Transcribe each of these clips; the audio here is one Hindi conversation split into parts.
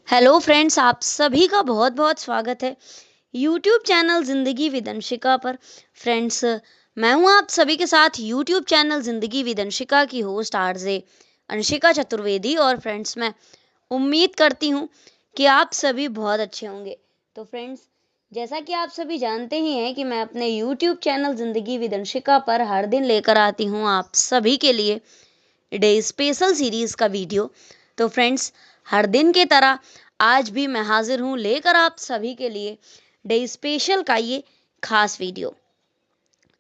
हेलो फ्रेंड्स, आप सभी का बहुत बहुत स्वागत है यूट्यूब चैनल ज़िंदगी विद अंशिका पर। फ्रेंड्स, मैं हूं आप सभी के साथ यूट्यूब चैनल ज़िंदगी विद अंशिका की होस्ट आरजे अंशिका चतुर्वेदी। और फ्रेंड्स, मैं उम्मीद करती हूं कि आप सभी बहुत अच्छे होंगे। तो फ्रेंड्स, जैसा कि आप सभी जानते ही हैं कि मैं अपने यूट्यूब चैनल ज़िंदगी विद अंशिका पर हर दिन लेकर आती हूं आप सभी के लिए डे स्पेशल सीरीज का वीडियो। तो फ्रेंड्स, हर दिन की तरह आज भी मैं हाजिर हूँ लेकर आप सभी के लिए डे स्पेशल का ये खास वीडियो।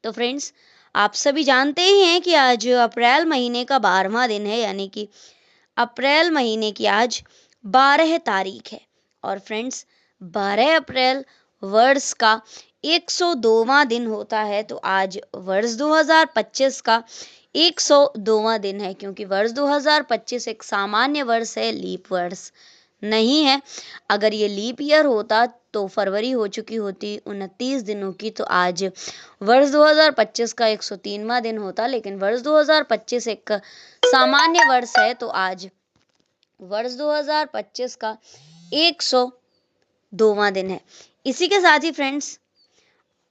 तो फ्रेंड्स, आप सभी जानते ही हैं कि आज अप्रैल महीने का 12वां दिन है, यानी कि अप्रैल महीने की आज 12 तारीख है। और फ्रेंड्स, 12 अप्रैल वर्ष का 102वां दिन होता है। तो आज वर्ष 2025 का 102वां दिन है, क्योंकि वर्ष 2025 एक सामान्य वर्ष है, लीप वर्ष नहीं है। अगर ये लीप ईयर होता तो फरवरी हो चुकी होती 29 दिनों की, तो आज वर्ष 2025 का 103वां दिन होता। लेकिन वर्ष 2025 एक सामान्य वर्ष है, तो आज वर्ष 2025 का 102वां दिन है। इसी के साथ ही friends,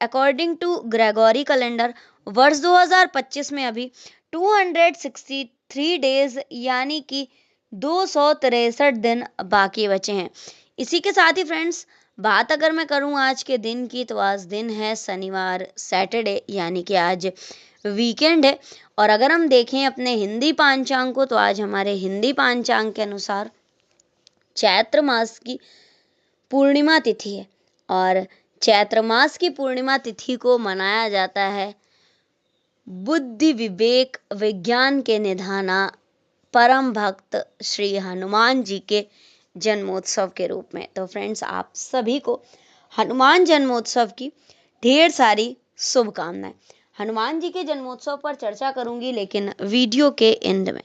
according to Gregory calendar, वर्ष 2025 में अभी 263 डेज यानी कि 263 दिन बाकी बचे हैं। इसी के साथ ही फ्रेंड्स, बात अगर मैं करूं आज के दिन की, तो आज दिन है शनिवार, सैटरडे, यानी कि आज वीकेंड है। और अगर हम देखें अपने हिंदी पांचांग को, तो आज हमारे हिंदी पांचांग के अनुसार चैत्र मास की पूर्णिमा तिथि है। और चैत्र मास की पूर्णिमा तिथि को मनाया जाता है बुद्धि विवेक विज्ञान के निधाना परम भक्त श्री हनुमान जी के जन्मोत्सव के रूप में। तो फ्रेंड्स, आप सभी को हनुमान जन्मोत्सव की ढेर सारी शुभकामनाएं। हनुमान जी के जन्मोत्सव पर चर्चा करूंगी, लेकिन वीडियो के एंड में।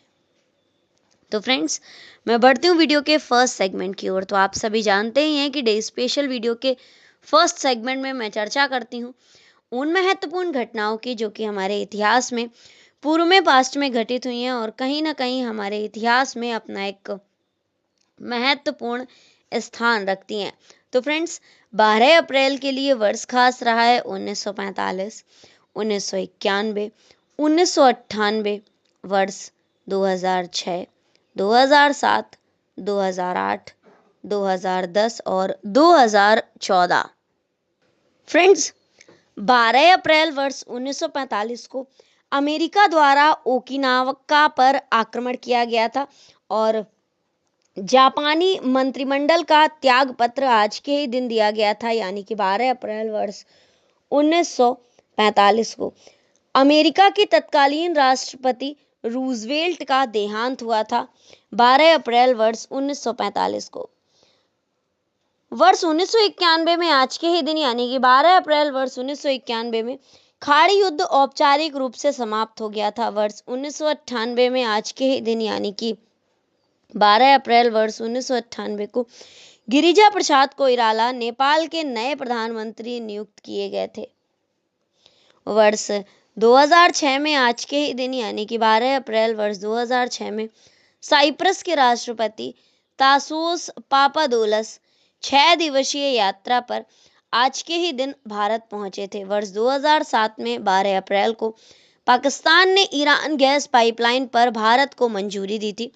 तो फ्रेंड्स, मैं बढ़ती हूँ वीडियो के फर्स्ट सेगमेंट की ओर। तो आप सभी जानते ही हैं कि डे स्पेशल वीडियो के फर्स्ट सेगमेंट में मैं चर्चा करती हूँ उन महत्वपूर्ण घटनाओं की जो कि हमारे इतिहास में पूर्व में पास्ट में घटित हुई हैं और कहीं ना कहीं हमारे इतिहास में अपना एक महत्वपूर्ण स्थान रखती हैं। तो फ्रेंड्स, 12 अप्रैल के लिए वर्ष खास रहा है 1945, 1991, 1998, वर्ष 2006, 2007, 2008, 2010 और 2014। फ्रेंड्स, 12 अप्रैल वर्ष 1945 को अमेरिका द्वारा ओकिनावा पर आक्रमण किया गया था और जापानी मंत्रिमंडल का त्याग पत्र आज के ही दिन दिया गया था, यानी कि 12 अप्रैल वर्ष 1945 को अमेरिका के तत्कालीन राष्ट्रपति रूजवेल्ट का देहांत हुआ था। 12 अप्रैल वर्ष 1945 को वर्ष 1991 में आज के ही दिन, यानी कि 12 अप्रैल वर्ष 1991 में खाड़ी युद्ध औपचारिक रूप से समाप्त हो गया था। वर्ष 1998 में आज के ही दिन, यानी कि 12 अप्रैल वर्ष 1998 को गिरिजा प्रसाद कोइराला नेपाल के नए प्रधानमंत्री नियुक्त किए गए थे। वर्ष 2006 में आज के ही दिन, यानी कि 12 अप्रैल वर्ष 2006 में साइप्रस के राष्ट्रपति तासोस पापादोलस 6 दिवसीय यात्रा पर आज के ही दिन भारत पहुंचे थे। वर्ष 2007 में 12 अप्रैल को पाकिस्तान ने ईरान गैस पाइपलाइन पर भारत को मंजूरी दी थी।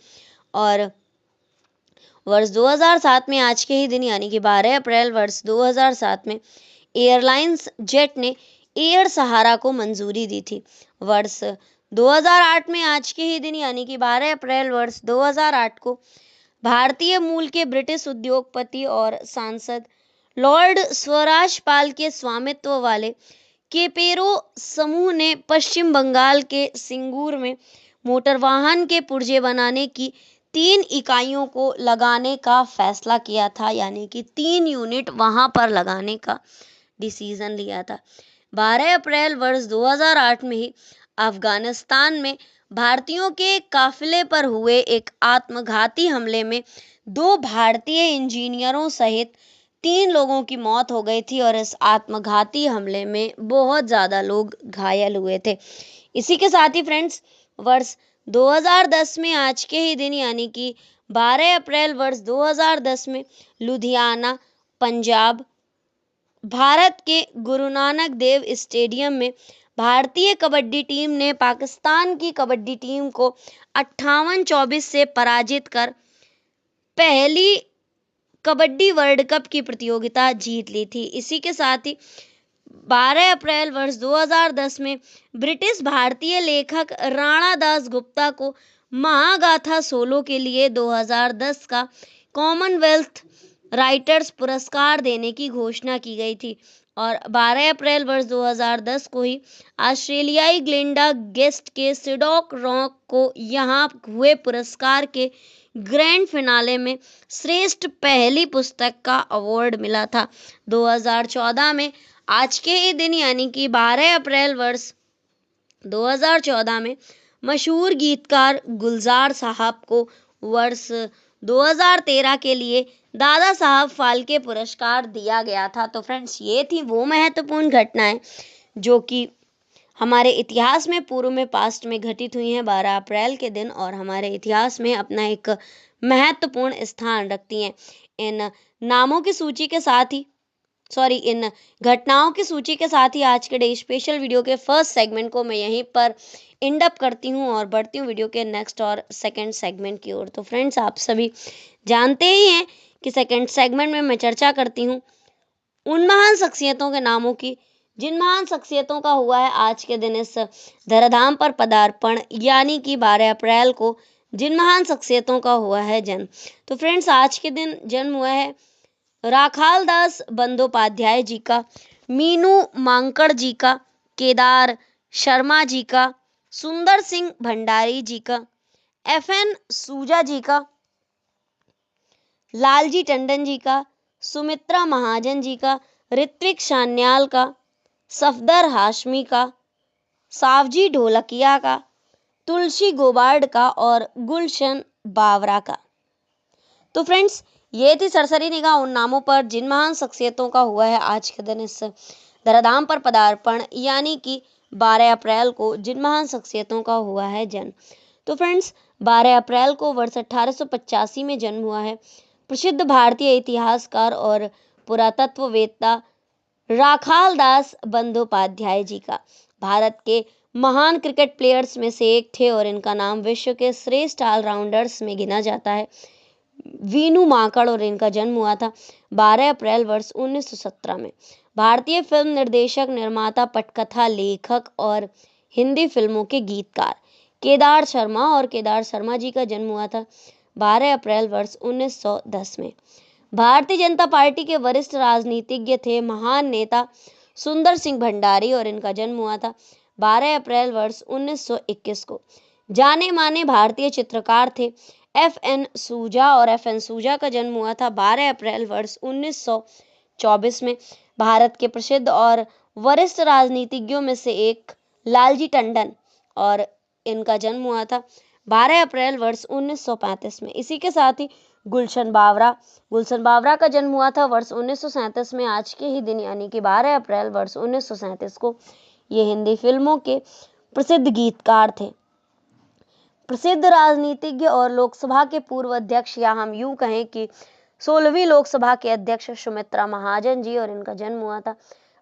और वर्ष 2007 में आज के ही दिन, यानी कि 12 अप्रैल वर्ष 2007 में एयरलाइंस जेट ने एयर सहारा को मंजूरी दी थी। वर्ष 2008 में आज के ही दिन, यानी कि 12 अप्रैल वर्ष 2008 को भारतीय मूल के ब्रिटिश उद्योगपति और सांसद लॉर्ड स्वराज पाल के स्वामित्व वाले केपेरो समूह ने पश्चिम बंगाल के सिंगूर में मोटर वाहन के पुर्जे बनाने की 3 इकाइयों को लगाने का फैसला किया था, यानी कि 3 यूनिट वहां पर लगाने का डिसीजन लिया था। 12 अप्रैल वर्ष 2008 में ही अफगानिस्तान में भारतीयों के काफिले पर हुए एक आत्मघाती हमले में 2 भारतीय इंजीनियरों सहित 3 लोगों की मौत हो गई थी और इस आत्मघाती हमले में बहुत ज़्यादा लोग घायल हुए थे। इसी के साथ ही फ्रेंड्स, वर्ष 2010 में आज के ही दिन यानी कि 12 अप्रैल वर्ष 2010 में लुधियाना, पंजाब, भारत के गुरु नानक देव स्टेडियम में भारतीय कबड्डी टीम ने पाकिस्तान की कबड्डी टीम को 58-24 से पराजित कर पहली कबड्डी वर्ल्ड कप की प्रतियोगिता जीत ली थी। इसी के साथ ही 12 अप्रैल वर्ष 2010 में ब्रिटिश भारतीय लेखक राणा दास गुप्ता को महागाथा सोलो के लिए 2010 का कॉमनवेल्थ राइटर्स पुरस्कार देने की घोषणा की गई थी और 12 अप्रैल वर्ष 2010 को ही ऑस्ट्रेलियाई ग्लेंडा गेस्ट के सिडॉक रॉक को यहाँ हुए पुरस्कार के ग्रैंड फिनाले में श्रेष्ठ पहली पुस्तक का अवार्ड मिला था। 2014 में आज के ही दिन यानी कि 12 अप्रैल वर्ष 2014 में मशहूर गीतकार गुलजार साहब को वर्ष 2013 के लिए दादा साहब फाल्के पुरस्कार दिया गया था। तो फ्रेंड्स, ये थी वो महत्वपूर्ण घटनाएं जो कि हमारे इतिहास में पूर्व में पास्ट में घटित हुई हैं 12 अप्रैल के दिन और हमारे इतिहास में अपना एक महत्वपूर्ण स्थान रखती हैं। इन नामों की सूची के साथ ही इन घटनाओं की सूची के साथ ही आज के डे स्पेशल वीडियो के फर्स्ट सेगमेंट को मैं यहीं पर एंड अप करती हूँ और बढ़ती हूँ वीडियो के नेक्स्ट और सेकंड सेगमेंट की ओर। तो फ्रेंड्स, आप सभी जानते ही हैं कि सेकंड सेगमेंट में मैं चर्चा करती हूँ उन महान शख्सियतों के नामों की जिन महान शख्सियतों का हुआ है आज के दिन इस धराधाम पर पदार्पण, यानी कि 12 अप्रैल को जिन महान शख्सियतों का हुआ है जन्म। तो फ्रेंड्स, आज के दिन जन्म हुआ है राखाल दास बंदोपाध्याय जी का, मीनू मांकड़ जी का, केदार शर्मा जी का, सुंदर सिंह भंडारी जी का, FN सूजा जी का, लालजी टंडन जी का, सुमित्रा महाजन जी का, ऋत्विक सान्याल का, सफदर हाशमी का, सावजी ढोलकिया का, तुलसी गोबार्ड का और गुलशन बावरा का। तो फ्रेंड्स, ये थी सरसरी निगाह उन नामों पर जिन महान शख्सियतों का हुआ है आज के दिन इस धराधाम पर पदार्पण, यानी कि 12 अप्रैल को जिन महान शख्सियतों का हुआ है जन्म। तो फ्रेंड्स, 12 अप्रैल को वर्ष 1885 में जन्म हुआ है प्रसिद्ध भारतीय इतिहासकार और पुरातत्ववेत्ता राखाल दास बंदोपाध्याय जी का। भारत के महान क्रिकेट प्लेयर्स में से एक थे और इनका नाम विश्व के श्रेष्ठ ऑलराउंडर्स में गिना जाता है। वीनू मांकड़ और इनका जन्म हुआ था 12 अप्रैल वर्ष 1917 में। भारतीय फिल्म निर्देशक, निर्माता, पटकथा लेखक और हिंदी फिल्मों के गीतकार केदार शर्मा और केदार शर्मा जी का जन्म हुआ था 12 अप्रैल वर्ष 1910 में। भारतीय जनता पार्टी के वरिष्ठ राजनीतिज्ञ थे महान नेता सुंदर सिंह भंडारी और इनका जन्म हुआ था 12 अप्रैल वर्ष 1921 को। जाने माने भारतीय चित्रकार थे FN सूजा और FN सूजा का जन्म हुआ था 12 अप्रैल वर्ष 1924 में। भारत के प्रसिद्ध और वरिष्ठ राजनीतिज्ञों में से एक लालजी टंडन और इनका जन्म हुआ था 12 अप्रैल वर्ष 1935 में। इसी के साथ ही गुलशन बावरा का जन्म हुआ था वर्ष 1937 में आज के ही दिन, यानी कि 12 अप्रैल वर्ष 1937 को। ये हिंदी फिल्मों के प्रसिद्ध गीतकार थे। प्रसिद्ध राजनीतिज्ञ और लोकसभा के पूर्व अध्यक्ष, या हम यूं कहें कि 16वीं लोकसभा के अध्यक्ष सुमित्रा महाजन जी और इनका जन्म हुआ था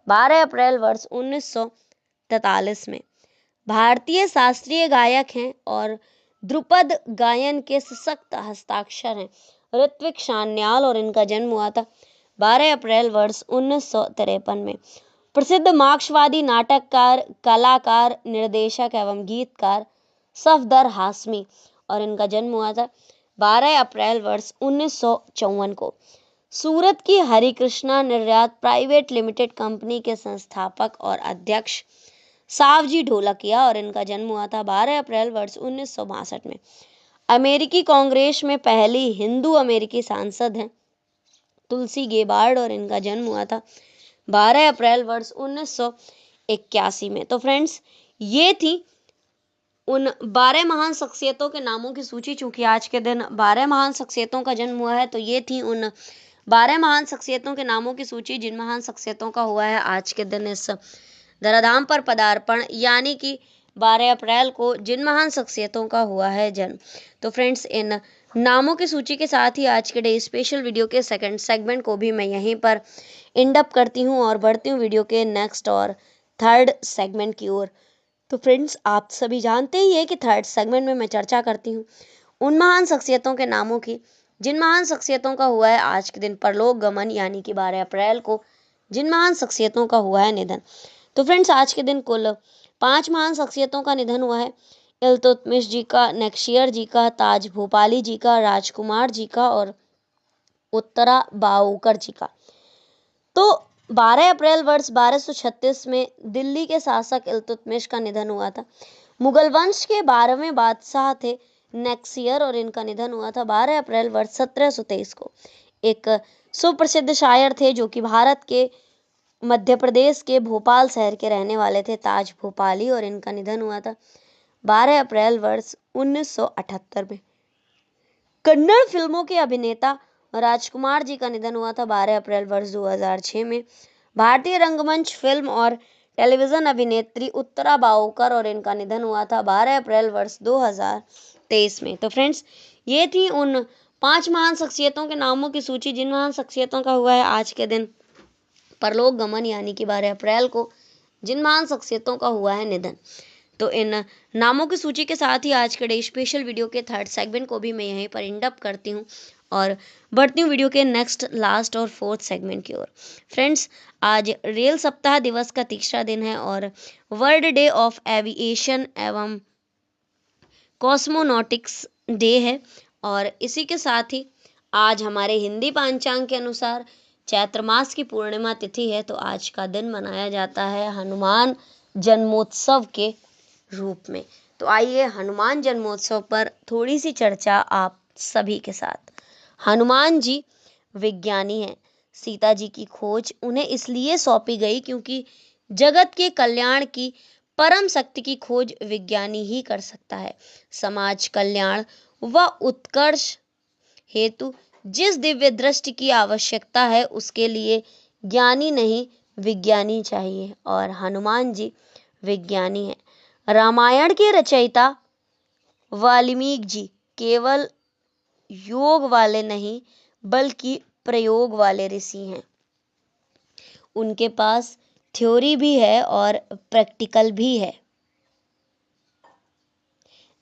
12 अप्रैल वर्ष 1943 में। भारतीय शास्त्रीय गायक हैं और ध्रुपद गायन के सशक्त हस्ताक्षर हैं ऋत्विक सान्याल और इनका जन्म हुआ था 12 अप्रैल वर्ष 1953 में। प्रसिद्ध मार्क्सवादी नाटककार, कलाकार, निर्देशक एवं गीतकार सफदर हाशमी और इनका जन्म हुआ था 12 अप्रैल वर्ष 1954 को। सूरत की हरिकृष्णा निर्यात प्राइवेट लिमिटेड कंपनी के संस्थापक और अध्यक्ष सावजी ढोलकिया और इनका जन्म हुआ था 12 अप्रैल वर्ष 1962 में। अमेरिकी कांग्रेस में पहली हिंदू अमेरिकी सांसद हैं तुलसी गेबार्ड और इनका जन्म हुआ था 12 अप्रैल वर्ष 1981 में। तो फ्रेंड्स, ये थी उन 12 महान शख्सियतों के नामों की सूची। चूंकि आज के दिन 12 महान शख्सियतों का जन्म हुआ है, तो ये थी उन 12 महान शख्सियतों के नामों की सूची जिन महान शख्सियतों का हुआ है आज के दिन इस धराधाम पर पदार्पण, यानी कि 12 अप्रैल को जिन महान शख्सियतों का हुआ है जन्म। तो फ्रेंड्स, इन नामों की सूची के साथ ही आज के डे स्पेशल वीडियो के सेकंड सेगमेंट को भी मैं यहीं पर एंड अप करती हूँ और बढ़ती हूँ वीडियो के नेक्स्ट और थर्ड सेगमेंट की ओर। तो फ्रेंड्स, आप सभी जानते ही है कि थर्ड सेगमेंट में मैं चर्चा करती हूँ उन महान शख्सियतों के नामों की जिन महान शख्सियतों का हुआ है आज के दिन परलोक गमन, यानी कि 12 अप्रैल को जिन महान शख्सियतों का हुआ है निधन। तो फ्रेंड्स, आज के दिन कुल 5 महान शख्सियतों का निधन हुआ है। इल्तुतमिश जी का, नेक्शियर जी का, ताज भोपाली जी का, राजकुमार जी का और उत्तरा बाउकर जी का। तो 12 अप्रैल वर्ष 1236 में दिल्ली के शासक इल्तुतमिश का निधन हुआ था। मुगल वंश के 12वें बादशाह थे नेक्सियर और इनका निधन हुआ था 12 अप्रैल वर्ष 1723 को। एक सुप्रसिद्ध शायर थे जो कि भारत के मध्य प्रदेश के भोपाल शहर के रहने वाले थे, ताज भोपाली, और इनका निधन हुआ था 12 अप्रैल वर्ष 1978 में। कन्नड़ फिल्मों के अभिनेता राजकुमार जी का निधन हुआ था 12 अप्रैल वर्ष 2006 में। भारतीय रंगमंच, फिल्म और टेलीविजन अभिनेत्री उत्तरा बाओकर और इनका निधन हुआ था 12 अप्रैल वर्ष 2023 में। तो फ्रेंड्स, ये थी उन 5 महान शख्सियतों के नामों की सूची जिन महान शख्सियतों का हुआ है आज के दिन परलोक गमन, यानी कि 12 अप्रैल को जिन महान शख्सियतों का हुआ है निधन। तो इन नामों की सूची के साथ ही आज के डे स्पेशल वीडियो के थर्ड सेगमेंट को भी मैं यहीं पर एंड अप करती हूँ और बढ़ती हूँ वीडियो के नेक्स्ट, लास्ट और फोर्थ सेगमेंट की ओर। फ्रेंड्स, आज रेल सप्ताह दिवस का तीसरा दिन है और वर्ल्ड डे ऑफ एविएशन एवं कॉस्मोनॉटिक्स डे है। और इसी के साथ ही आज हमारे हिंदी पंचांग के अनुसार चैत्र मास की पूर्णिमा तिथि है। तो आज का दिन मनाया जाता है हनुमान जन्मोत्सव के रूप में। तो आइए हनुमान जन्मोत्सव पर थोड़ी सी चर्चा आप सभी के साथ। हनुमान जी विज्ञानी हैं। सीता जी की खोज उन्हें इसलिए सौंपी गई क्योंकि जगत के कल्याण की परम शक्ति की खोज विज्ञानी ही कर सकता है। समाज कल्याण व उत्कर्ष हेतु जिस दिव्य दृष्टि की आवश्यकता है उसके लिए ज्ञानी नहीं विज्ञानी चाहिए, और हनुमान जी विज्ञानी हैं। रामायण के रचयिता वाल्मीकि जी केवल योग वाले नहीं बल्कि प्रयोग वाले ऋषि हैं। उनके पास थ्योरी भी है और प्रैक्टिकल भी है।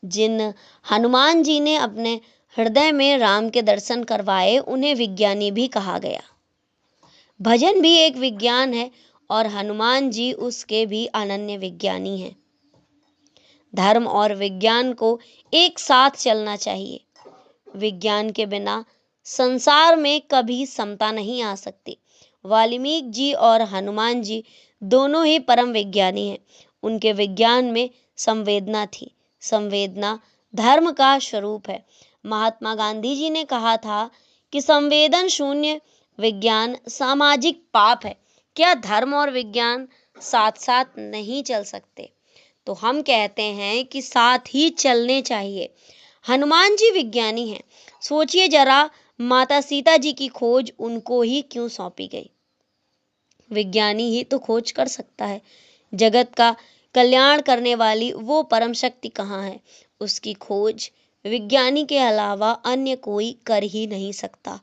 जिन हनुमान जी ने अपने हृदय में राम के दर्शन करवाए उन्हें विज्ञानी भी कहा गया। भजन भी एक विज्ञान है और हनुमान जी उसके भी अनन्य विज्ञानी हैं। धर्म और विज्ञान को एक साथ चलना चाहिए। विज्ञान के बिना संसार में कभी समता नहीं आ सकती। वाल्मीकि जी और हनुमान जी दोनों ही परम विज्ञानी हैं। उनके विज्ञान में संवेदना थी। संवेदना धर्म का स्वरूप है। महात्मा गांधी जी ने कहा था कि संवेदन शून्य विज्ञान सामाजिक पाप है। क्या धर्म और विज्ञान साथ साथ नहीं चल सकते? तो हम कहते हैं कि साथ ही चलने चाहिए। हनुमान जी विज्ञानी हैं। सोचिए जरा, माता सीता जी की खोज उनको ही क्यों सौंपी गई? विज्ञानी ही तो खोज कर सकता है। जगत का कल्याण करने वाली वो परम शक्ति कहाँ है? उसकी खोज विज्ञानी के अलावा अन्य कोई कर ही नहीं सकता।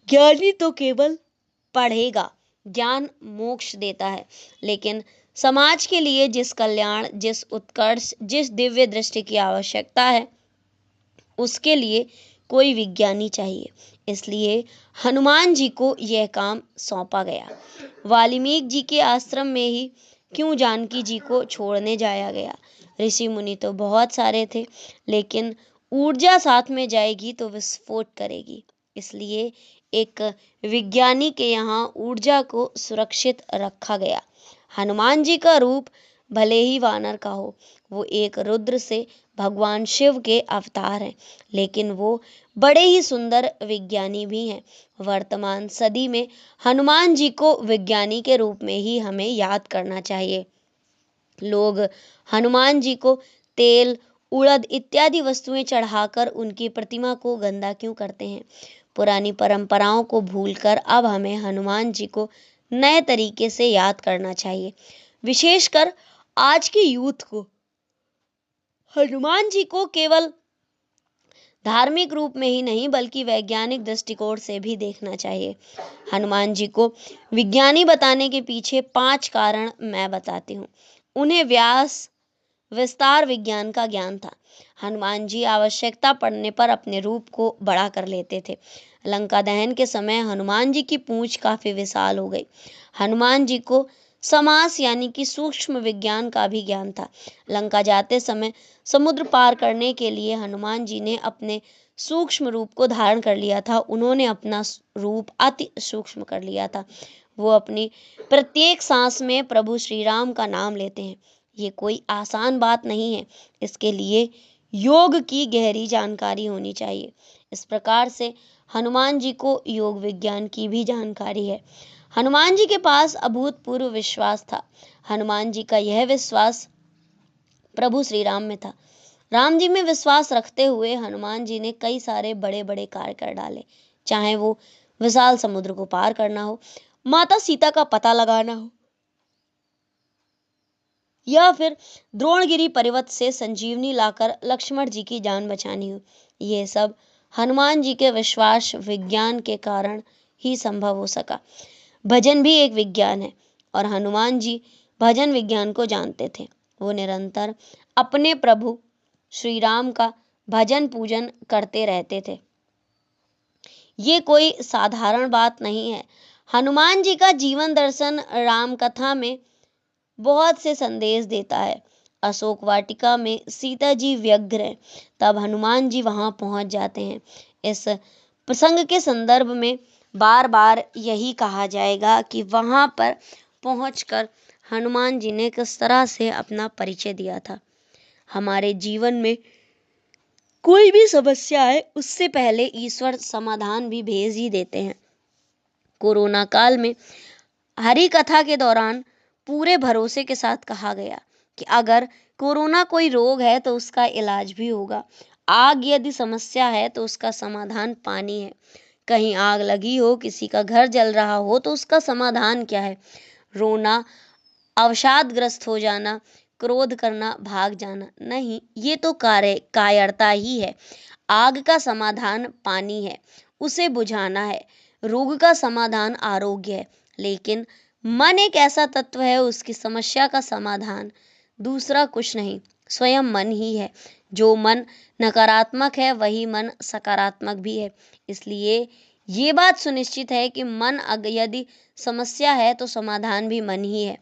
ज्ञानी तो केवल पढ़ेगा। ज्ञान मोक्ष देता है, लेकिन समाज के लिए जिस कल्याण, जिस उत्कर्ष, जिस दिव्य दृष्टि की आवश्यकता है उसके लिए कोई विज्ञानी चाहिए। इसलिए हनुमान जी को यह काम सौंपा गया। वाल्मीकि जी के आश्रम में ही क्यों जानकी जी को छोड़ने जाया गया? ऋषि मुनि तो बहुत सारे थे, लेकिन ऊर्जा साथ में जाएगी तो विस्फोट करेगी। इसलिए एक विज्ञानी के यहाँ ऊर्जा को सुरक्षित रखा गया। हनुमान जी का रूप भले ही वानर का हो, वो एक रुद्र से भगवान शिव के अवतार हैं, लेकिन वो बड़े ही सुंदर विज्ञानी भी हैं। वर्तमान सदी में हनुमान जी को विज्ञानी के रूप में ही हमें याद करना चाहिए। लोग हनुमान जी को तेल, उड़द इत्यादि वस्तुएं चढ़ाकर उनकी प्रतिमा को गंदा क्यों करते हैं? पुरानी परंपराओं को भूलकर अब हमें हनुमान जी को नए तरीके से याद करना चाहिए। विशेषकर आज के यूथ को हनुमान जी को केवल धार्मिक रूप में ही नहीं बल्कि वैज्ञानिक दृष्टिकोण से भी देखना चाहिए। हनुमान जी को विज्ञानी बताने के पीछे 5 कारण मैं बताती हूँ। उन्हें व्यास विस्तार विज्ञान का ज्ञान था। हनुमान जी आवश्यकता पड़ने पर अपने रूप को बड़ा कर लेते थे। लंका दहन के समय हनुमान जी की पूंछ काफी विशाल हो गई। हनुमान जी को समास यानी कि सूक्ष्म विज्ञान का भी ज्ञान था। लंका जाते समय समुद्र पार करने के लिए हनुमान जी ने अपने सूक्ष्म रूप को धारण कर लिया था। उन्होंने अपना रूप अति सूक्ष्म कर लिया था। वो अपनी प्रत्येक सांस में प्रभु श्री राम का नाम लेते हैं। ये कोई आसान बात नहीं है। इसके लिए योग की गहरी जानकारी होनी चाहिए। इस प्रकार से हनुमान जी को योग विज्ञान की भी जानकारी है। हनुमान जी के पास अभूतपूर्व विश्वास था। हनुमान जी का यह विश्वास प्रभु श्री राम में था। राम जी में विश्वास रखते हुए हनुमान जी ने कई सारे बड़े बड़े कार्य कर डाले, चाहे वो विशाल समुद्र को पार करना हो, माता सीता का पता लगाना हो, या फिर द्रोणगिरी पर्वत से संजीवनी लाकर लक्ष्मण जी की जान बचानी हो। ये सब हनुमान जी के विश्वास विज्ञान के कारण ही संभव हो सका। भजन भी एक विज्ञान है और हनुमान जी भजन विज्ञान को जानते थे। वो निरंतर अपने प्रभु श्री राम का भजन पूजन करते रहते थे। ये कोई साधारण बात नहीं है। हनुमान जी का जीवन दर्शन राम कथा में बहुत से संदेश देता है। अशोक वाटिका में सीता जी व्यग्र हैं, तब हनुमान जी वहां पहुंच जाते हैं। इस प्रसंग के संदर्भ में बार बार यही कहा जाएगा कि वहां पर पहुंचकर हनुमान जी ने किस तरह से अपना परिचय दिया था। हमारे जीवन में कोई भी समस्या है उससे पहले ईश्वर समाधान भी भेज ही देते हैं। कोरोना काल में हरि कथा के दौरान पूरे भरोसे के साथ कहा गया कि अगर कोरोना कोई रोग है तो उसका इलाज भी होगा। आग यदि समस्या है तो उसका समाधान पानी है। कहीं आग लगी हो, किसी का घर जल रहा हो तो उसका समाधान क्या है? रोना, अवसादग्रस्त हो जाना, क्रोध करना, भाग जाना नहीं, ये तो कायरता ही है। आग का समाधान पानी है, उसे बुझाना है। रोग का समाधान आरोग्य है, लेकिन मन एक ऐसा तत्व है, उसकी समस्या का समाधान दूसरा कुछ नहीं, स्वयं मन ही है। जो मन नकारात्मक है वही मन सकारात्मक भी है। इसलिए ये बात सुनिश्चित है कि मन यदि समस्या है तो समाधान भी मन ही है।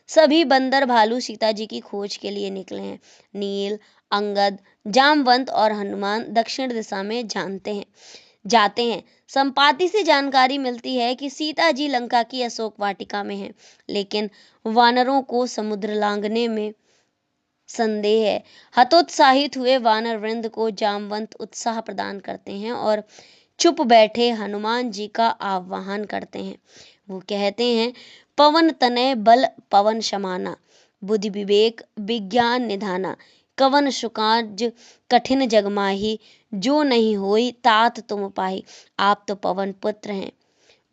सभी बंदर भालू सीता जी की खोज के लिए निकले हैं। नील, अंगद, जामवंत और हनुमान दक्षिण दिशा में जाते हैं। संपाति से जानकारी मिलती है कि सीता जी लंका की अशोक वाटिका में हैं, लेकिन वानरों को समुद्र लांघने में संदेह है। हतोत्साहित हुए वानर वृंद को जामवंत उत्साह प्रदान करते हैं और चुप बैठे हनुमान जी का आह्वान करते हैं। वो कहते हैं, पवन तनय बल पवन समाना, बुद्धि विवेक विज्ञान निधाना, कवन सुकाज कठिन जग माही, जो नहीं होई तात तुम पाही। आप तो पवन पुत्र हैं,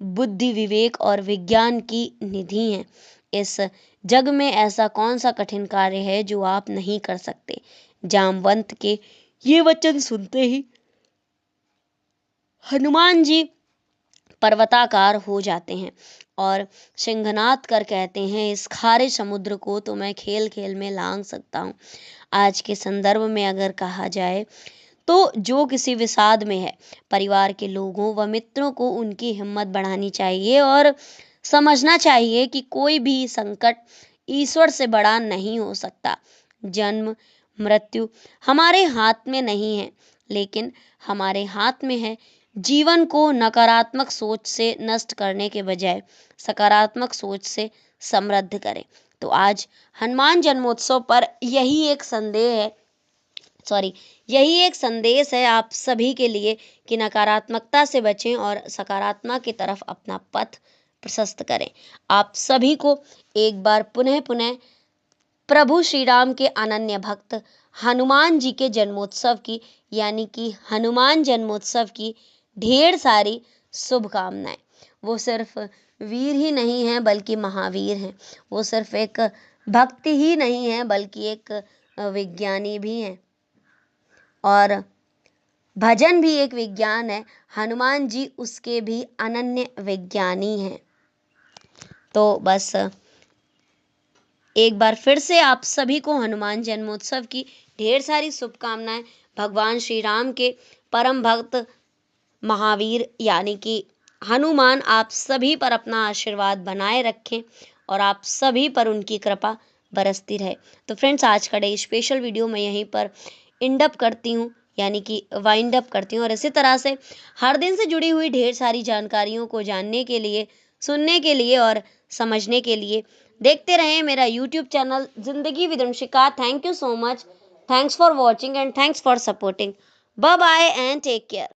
बुद्धि विवेक और विज्ञान की निधि हैं। इस जग में ऐसा कौन सा कठिन कार्य है जो आप नहीं कर सकते? जामवंत के ये वचन सुनते ही हनुमान जी पर्वताकार हो जाते हैं और सिंहनाद कर कहते हैं, इस खारे समुद्र को तो मैं खेल खेल में लांघ सकता हूँ। आज के संदर्भ में अगर कहा जाए तो जो किसी विषाद में है, परिवार के लोगों व मित्रों को उनकी हिम्मत बढ़ानी चाहिए और समझना चाहिए कि कोई भी संकट ईश्वर से बड़ा नहीं हो सकता। जन्म मृत्यु हमारे हाथ में नहीं है, लेकिन हमारे हाथ में है जीवन को नकारात्मक सोच से नष्ट करने के बजाय सकारात्मक सोच से समृद्ध करें। तो आज हनुमान जन्मोत्सव पर यही एक संदेश है आप सभी के लिए कि नकारात्मकता से बचें और सकारात्मक की तरफ अपना पथ प्रशस्त करें। आप सभी को एक बार पुनः प्रभु श्री राम के अनन्य भक्त हनुमान जी के जन्मोत्सव की यानी कि हनुमान जन्मोत्सव की ढेर सारी शुभकामनाएं। वो सिर्फ वीर ही नहीं हैं बल्कि महावीर हैं। वो सिर्फ एक भक्ति ही नहीं है बल्कि एक विज्ञानी भी हैं। और भजन भी एक विज्ञान है, हनुमान जी उसके भी अनन्य विज्ञानी हैं। तो बस एक बार फिर से आप सभी को हनुमान जन्मोत्सव की ढेर सारी शुभकामनाएं। भगवान श्री राम के परम भक्त महावीर यानी कि हनुमान आप सभी पर अपना आशीर्वाद बनाए रखें और आप सभी पर उनकी कृपा बरसती रहे। तो फ्रेंड्स, आज का डे स्पेशल वीडियो मैं यहीं पर एंड अप करती हूँ, यानी कि वाइंड अप करती हूँ। और इसी तरह से हर दिन से जुड़ी हुई ढेर सारी जानकारियों को जानने के लिए, सुनने के लिए और समझने के लिए देखते रहें मेरा YouTube channel Zindagi with Vanshika. Thank you so much, thanks for watching and thanks for supporting. Bye bye and take care.